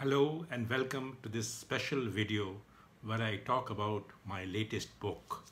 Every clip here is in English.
Hello and welcome to this special video where I talk about my latest book,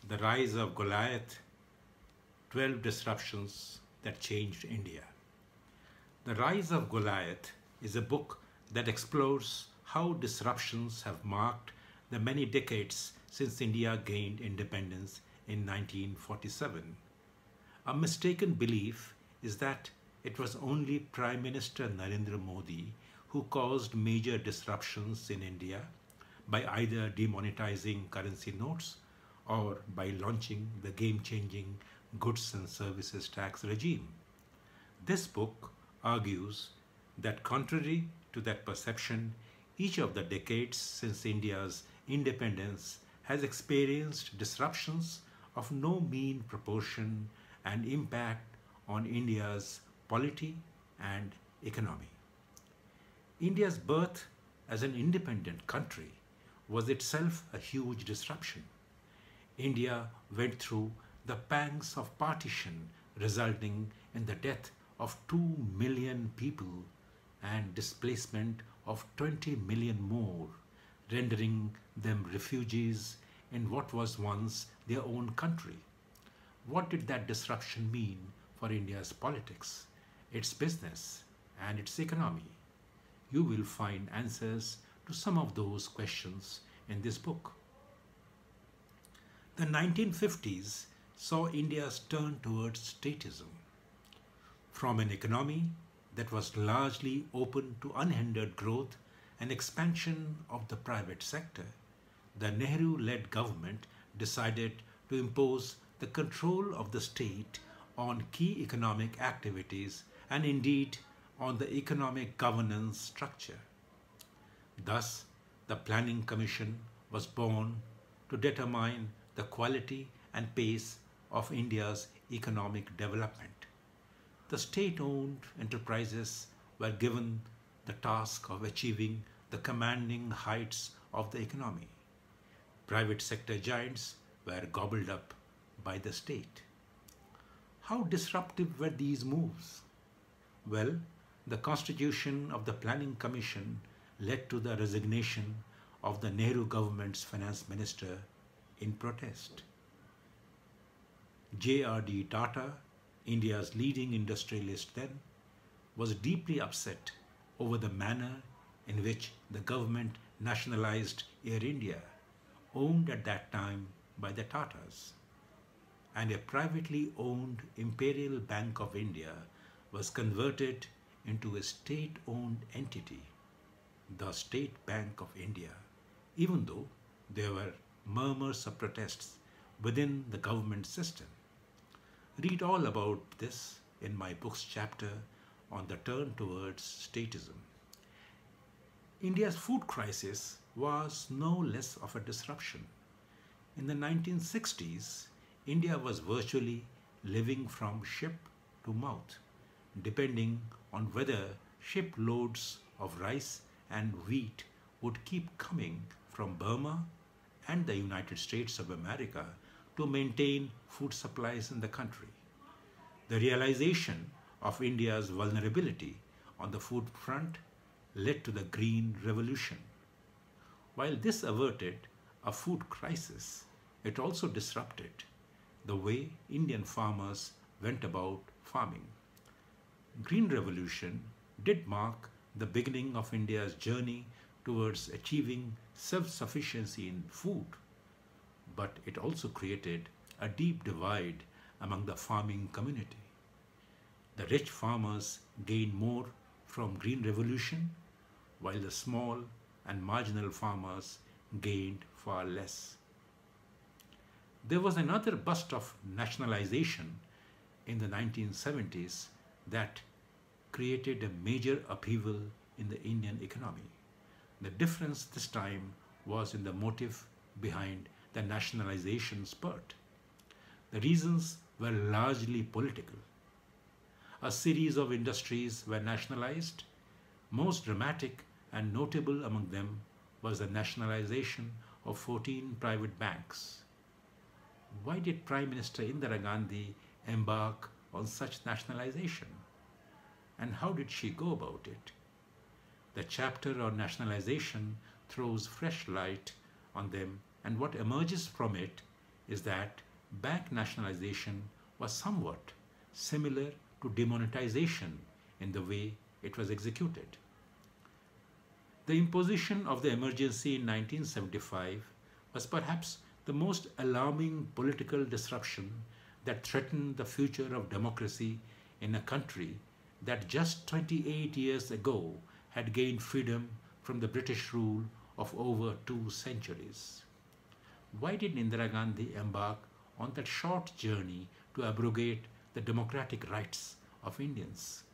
The Rise of Goliath, 12 Disruptions That Changed India. The Rise of Goliath is a book that explores how disruptions have marked the many decades since India gained independence in 1947. A mistaken belief is that it was only Prime Minister Narendra Modi who caused major disruptions in India by either demonetizing currency notes or by launching the game-changing goods and services tax regime. This book argues that contrary to that perception, each of the decades since India's independence has experienced disruptions of no mean proportion and impact on India's polity and economy. India's birth as an independent country was itself a huge disruption. India went through the pangs of partition, resulting in the death of 2 million people and displacement of 20 million more, rendering them refugees in what was once their own country. What did that disruption mean for India's politics, its business, and its economy? You will find answers to some of those questions in this book. The 1950s saw India's turn towards statism. From an economy that was largely open to unhindered growth and expansion of the private sector, the Nehru-led government decided to impose the control of the state on key economic activities and indeed on the economic governance structure. Thus, the Planning Commission was born to determine the quality and pace of India's economic development. The state-owned enterprises were given the task of achieving the commanding heights of the economy. Private sector giants were gobbled up by the state. How disruptive were these moves? Well, the constitution of the Planning Commission led to the resignation of the Nehru government's finance minister in protest. J.R.D. Tata, India's leading industrialist then, was deeply upset over the manner in which the government nationalized Air India, owned at that time by the Tatas. And a privately owned Imperial Bank of India was converted into a state-owned entity, the State Bank of India, even though there were murmurs of protests within the government system. Read all about this in my book's chapter on the turn towards statism. India's food crisis was no less of a disruption. In the 1960s, India was virtually living from ship to mouth, depending on whether shiploads of rice and wheat would keep coming from Burma and the United States of America to maintain food supplies in the country. The realization of India's vulnerability on the food front led to the Green Revolution. While this averted a food crisis, it also disrupted the way Indian farmers went about farming. Green Revolution did mark the beginning of India's journey towards achieving self-sufficiency in food, but it also created a deep divide among the farming community. The rich farmers gained more from Green Revolution, while the small and marginal farmers gained far less. There was another burst of nationalization in the 1970s that created a major upheaval in the Indian economy. The difference this time was in the motive behind the nationalization spurt. The reasons were largely political. A series of industries were nationalized. Most dramatic and notable among them was the nationalization of 14 private banks. Why did Prime Minister Indira Gandhi embark on such nationalization? And how did she go about it? The chapter on nationalization throws fresh light on them, and what emerges from it is that bank nationalization was somewhat similar to demonetization in the way it was executed. The imposition of the emergency in 1975 was perhaps the most alarming political disruption that threatened the future of democracy in a country that just 28 years ago had gained freedom from the British rule of over 2 centuries. Why did Indira Gandhi embark on that short journey to abrogate the democratic rights of Indians?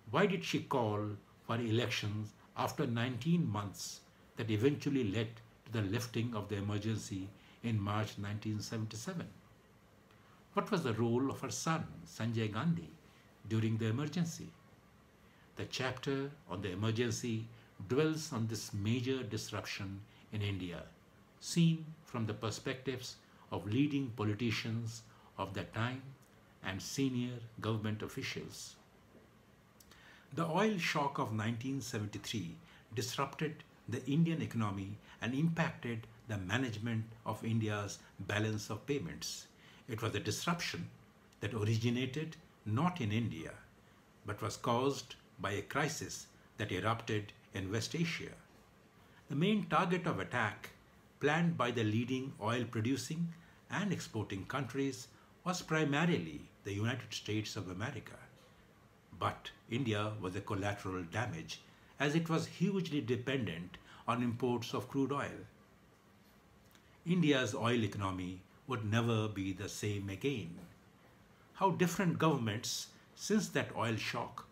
Why did she call for elections after 19 months that eventually led to the lifting of the emergency in March 1977? What was the role of her son, Sanjay Gandhi, during the emergency? The chapter on the emergency dwells on this major disruption in India, seen from the perspectives of leading politicians of that time and senior government officials. The oil shock of 1973 disrupted the Indian economy and impacted the management of India's balance of payments. It was a disruption that originated not in India, but was caused by a crisis that erupted in West Asia. The main target of attack, planned by the leading oil producing and exporting countries, was primarily the United States of America. But India was a collateral damage, as it was hugely dependent on imports of crude oil. India's oil economy would never be the same again. How different governments since that oil shock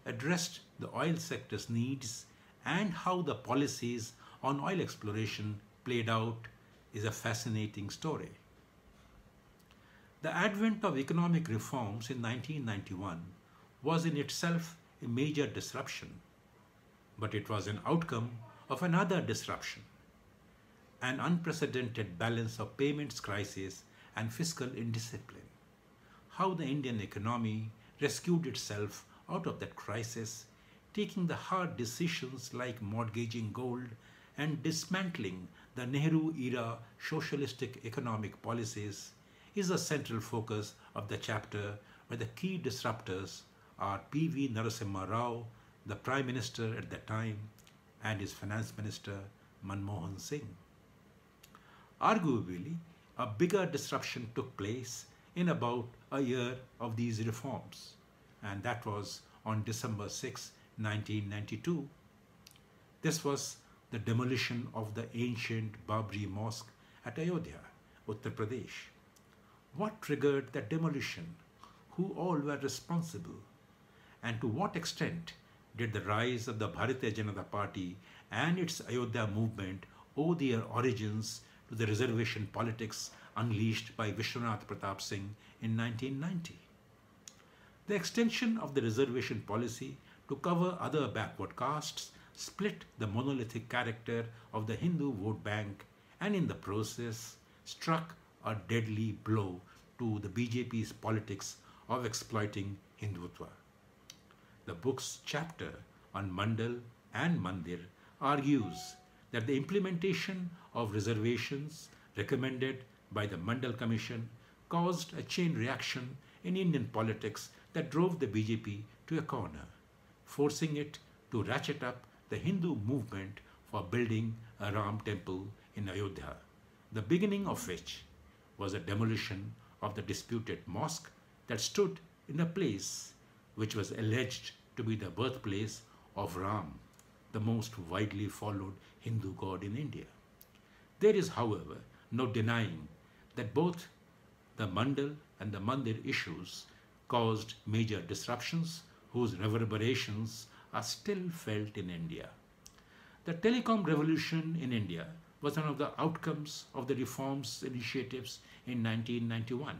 addressed the oil sector's needs and how the policies on oil exploration played out is a fascinating story. The advent of economic reforms in 1991 was in itself a major disruption, but it was an outcome of another disruption, an unprecedented balance of payments crisis and fiscal indiscipline. How the Indian economy rescued itself out of that crisis, taking the hard decisions like mortgaging gold and dismantling the Nehru-era socialistic economic policies, is a central focus of the chapter, where the key disruptors are P.V. Narasimha Rao, the Prime Minister at that time, and his Finance Minister Manmohan Singh. Arguably, a bigger disruption took place in about a year of these reforms, and that was on December 6, 1992. This was the demolition of the ancient Babri Mosque at Ayodhya, Uttar Pradesh. What triggered that demolition? Who all were responsible? And to what extent did the rise of the Bharatiya Janata Party and its Ayodhya movement owe their origins to the reservation politics unleashed by Vishwanath Pratap Singh in 1990? The extension of the reservation policy to cover other backward castes split the monolithic character of the Hindu vote bank and in the process struck a deadly blow to the BJP's politics of exploiting Hindutva. The book's chapter on Mandal and Mandir argues that the implementation of reservations recommended by the Mandal Commission caused a chain reaction in Indian politics that drove the BJP to a corner, forcing it to ratchet up the Hindu movement for building a Ram temple in Ayodhya, the beginning of which was a demolition of the disputed mosque that stood in a place which was alleged to be the birthplace of Ram, the most widely followed Hindu god in India. There is, however, no denying that both the Mandal and the Mandir issues caused major disruptions whose reverberations are still felt in India. The telecom revolution in India was one of the outcomes of the reforms initiatives in 1991.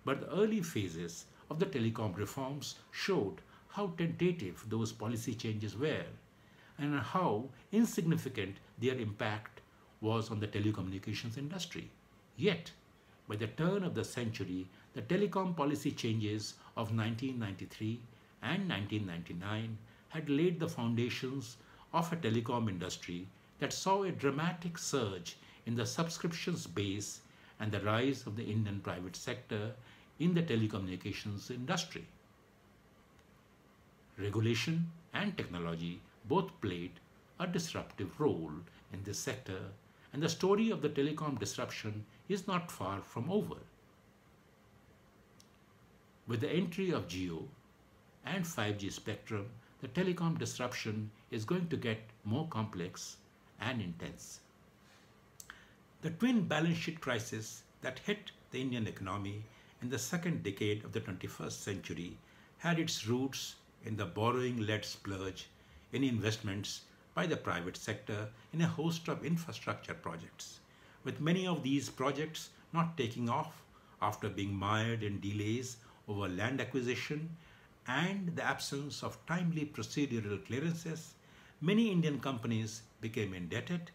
But the early phases of the telecom reforms showed how tentative those policy changes were and how insignificant their impact was on the telecommunications industry. Yet, by the turn of the century, the telecom policy changes of 1993 and 1999 had laid the foundations of a telecom industry that saw a dramatic surge in the subscriptions base and the rise of the Indian private sector in the telecommunications industry. Regulation and technology both played a disruptive role in this sector, and the story of the telecom disruption is not far from over. With the entry of Geo and 5G spectrum, the telecom disruption is going to get more complex and intense. The twin balance sheet crisis that hit the Indian economy in the second decade of the 21st century had its roots in the borrowing-led splurge in investments by the private sector in a host of infrastructure projects, with many of these projects not taking off after being mired in delays over land acquisition and the absence of timely procedural clearances. Many Indian companies became indebted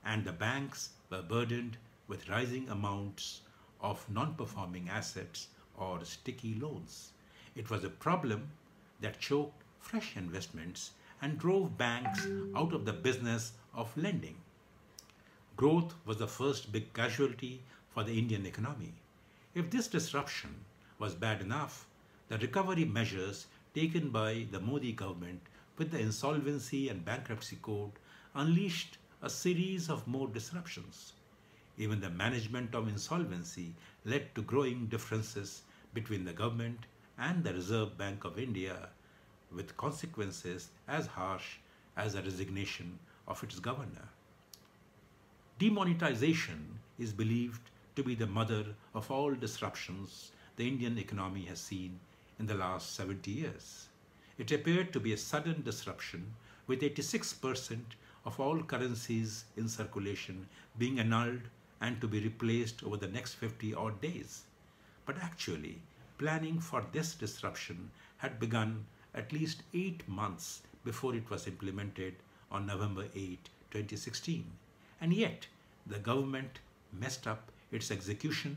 and the banks were burdened with rising amounts of non-performing assets or sticky loans. It was a problem that choked fresh investments and drove banks out of the business of lending. Growth was the first big casualty for the Indian economy. If this disruption was bad enough, the recovery measures taken by the Modi government with the Insolvency and Bankruptcy Code unleashed a series of more disruptions. Even the management of insolvency led to growing differences between the government and the Reserve Bank of India, with consequences as harsh as the resignation of its governor. Demonetization is believed to be the mother of all disruptions the Indian economy has seen in the last 70 years. It appeared to be a sudden disruption, with 86% of all currencies in circulation being annulled and to be replaced over the next 50 odd days. But actually, planning for this disruption had begun at least 8 months before it was implemented on November 8, 2016. And yet, the government messed up its execution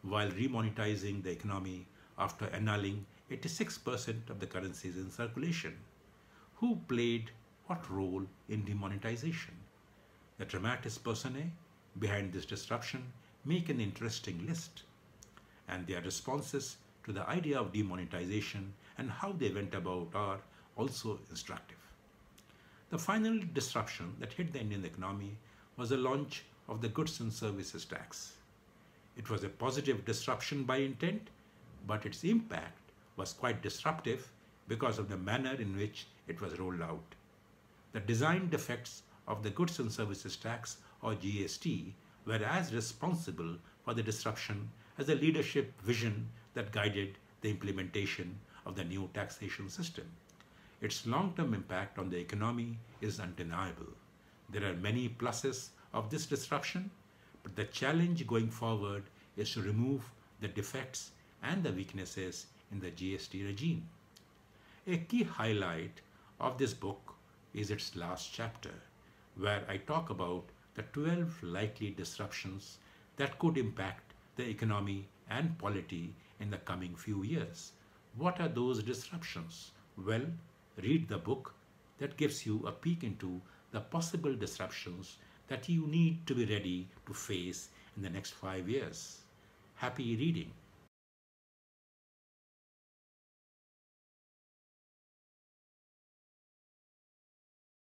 while remonetizing the economy after annulling 86% of the currencies in circulation. Who played what role in demonetization? The dramatis personae behind this disruption make an interesting list, and their responses to the idea of demonetization and how they went about are also instructive. The final disruption that hit the Indian economy was the launch of the Goods and Services Tax. It was a positive disruption by intent, but its impact was quite disruptive because of the manner in which it was rolled out. The design defects of the Goods and Services Tax, or GST, were as responsible for the disruption as the leadership vision that guided the implementation of the new taxation system. Its long-term impact on the economy is undeniable. There are many pluses of this disruption, but the challenge going forward is to remove the defects and the weaknesses in the GST regime. A key highlight of this book is its last chapter, where I talk about the 12 likely disruptions that could impact the economy and polity in the coming few years. What are those disruptions? Well, read the book that gives you a peek into the possible disruptions that you need to be ready to face in the next 5 years. Happy reading.